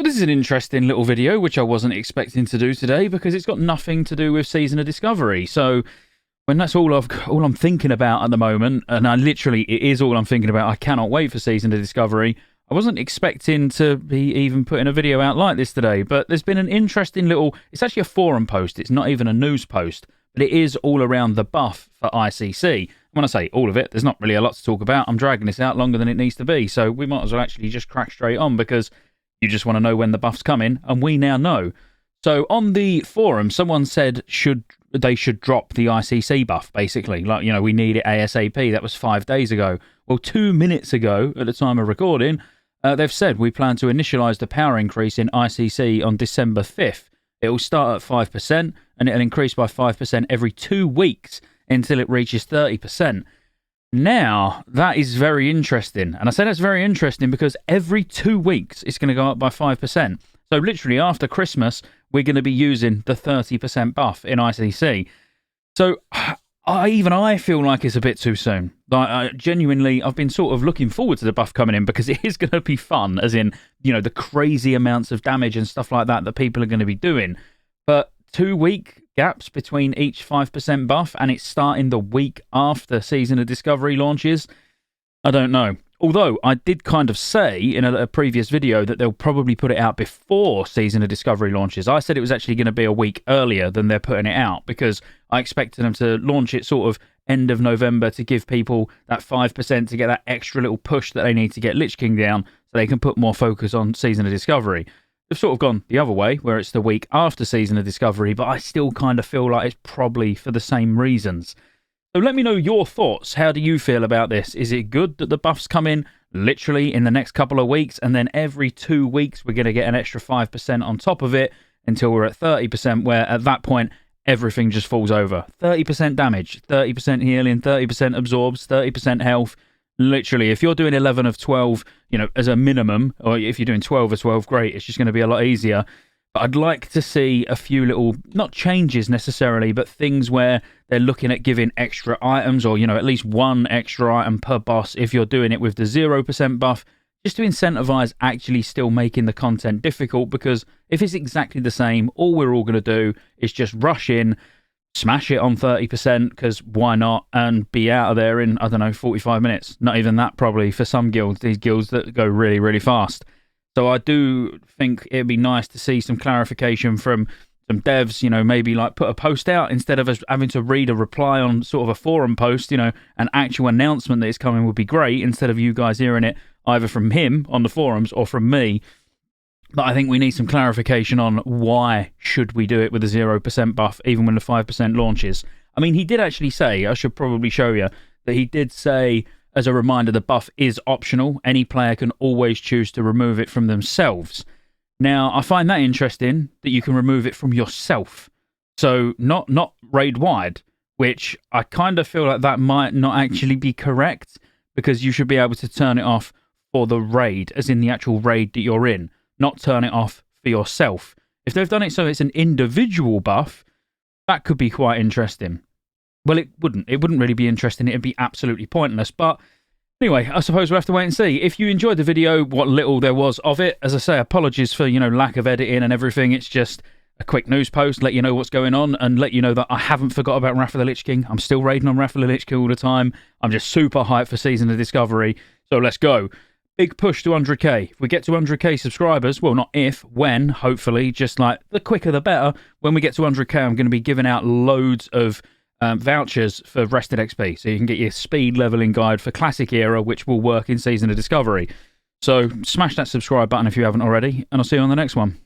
Well, this is an interesting little video, which I wasn't expecting to do today because it's got nothing to do with Season of Discovery. So when that's all I'm thinking about at the moment, and it is all I'm thinking about, I cannot wait for Season of Discovery. I wasn't expecting to be even putting a video out like this today, but there's been an interesting it's actually a forum post. It's not even a news post, but it is all around the buff for ICC. When I say all of it, there's not really a lot to talk about. I'm dragging this out longer than it needs to be, so we might as well actually just crack straight on because you just want to know when the buff's coming, and we now know. So on the forum, someone said they should drop the ICC buff, basically. Like, we need it ASAP. That was 5 days ago. Well, 2 minutes ago, at the time of recording, they've said we plan to initialise the power increase in ICC on December 5th. It will start at 5%, and it'll increase by 5% every 2 weeks until it reaches 30%. Now, that is very interesting. And I say that's very interesting because every 2 weeks it's going to go up by 5%. So literally after Christmas, we're going to be using the 30% buff in ICC. So I feel like it's a bit too soon. Like, genuinely, I've been sort of looking forward to the buff coming in because it is going to be fun, as in, the crazy amounts of damage and stuff like that people are going to be doing. But 2 week gaps between each 5% buff, and it's starting the week after Season of Discovery launches. I don't know. Although I did kind of say in a previous video that they'll probably put it out before Season of Discovery launches. I said it was actually going to be a week earlier than they're putting it out because I expected them to launch it sort of end of November to give people that 5% to get that extra little push that they need to get Lich King down so they can put more focus on Season of Discovery. They've sort of gone the other way, where it's the week after Season of Discovery, but I still kind of feel like it's probably for the same reasons. So let me know your thoughts. How do you feel about this? Is it good that the buffs come in literally in the next couple of weeks, and then every 2 weeks we're going to get an extra 5% on top of it until we're at 30%, where at that point everything just falls over? 30% damage, 30% healing, 30% absorbs, 30% health. Literally, if you're doing 11 of 12, as a minimum, or if you're doing 12 of 12, great. It's just going to be a lot easier. But I'd like to see a few little, not changes necessarily, but things where they're looking at giving extra items or, at least one extra item per boss if you're doing it with the 0% buff, just to incentivize actually still making the content difficult. Because if it's exactly the same, all we're all going to do is just rush in, smash it on 30%, because why not, and be out of there in, 45 minutes. Not even that, probably, for some guilds, these guilds that go really, really fast. So I do think it'd be nice to see some clarification from some devs, maybe like put a post out instead of us having to read a reply on sort of a forum post, an actual announcement that it's coming would be great, instead of you guys hearing it either from him on the forums or from me. But I think we need some clarification on why should we do it with a 0% buff, even when the 5% launches. I mean, he did actually say, I should probably show you, that he did say, as a reminder, the buff is optional. Any player can always choose to remove it from themselves. Now, I find that interesting, that you can remove it from yourself. So, not raid-wide, which I kind of feel like that might not actually be correct, because you should be able to turn it off for the raid, as in the actual raid that you're in. Not turn it off for yourself. If they've done it so it's an individual buff, that could be quite interesting. Well, it wouldn't. It wouldn't really be interesting. It'd be absolutely pointless. But anyway, I suppose we'll have to wait and see. If you enjoyed the video, what little there was of it, as I say, apologies for, lack of editing and everything. It's just a quick news post, let you know what's going on, and let you know that I haven't forgot about Wrath of the Lich King. I'm still raiding on Wrath of the Lich King all the time. I'm just super hyped for Season of Discovery. So let's go. Big push to 100k. If we get to 100k subscribers, well, not if, when, hopefully, just like the quicker the better. When we get to 100k, I'm going to be giving out loads of vouchers for Rested XP. So you can get your speed leveling guide for Classic Era, which will work in Season of Discovery. So smash that subscribe button if you haven't already, and I'll see you on the next one.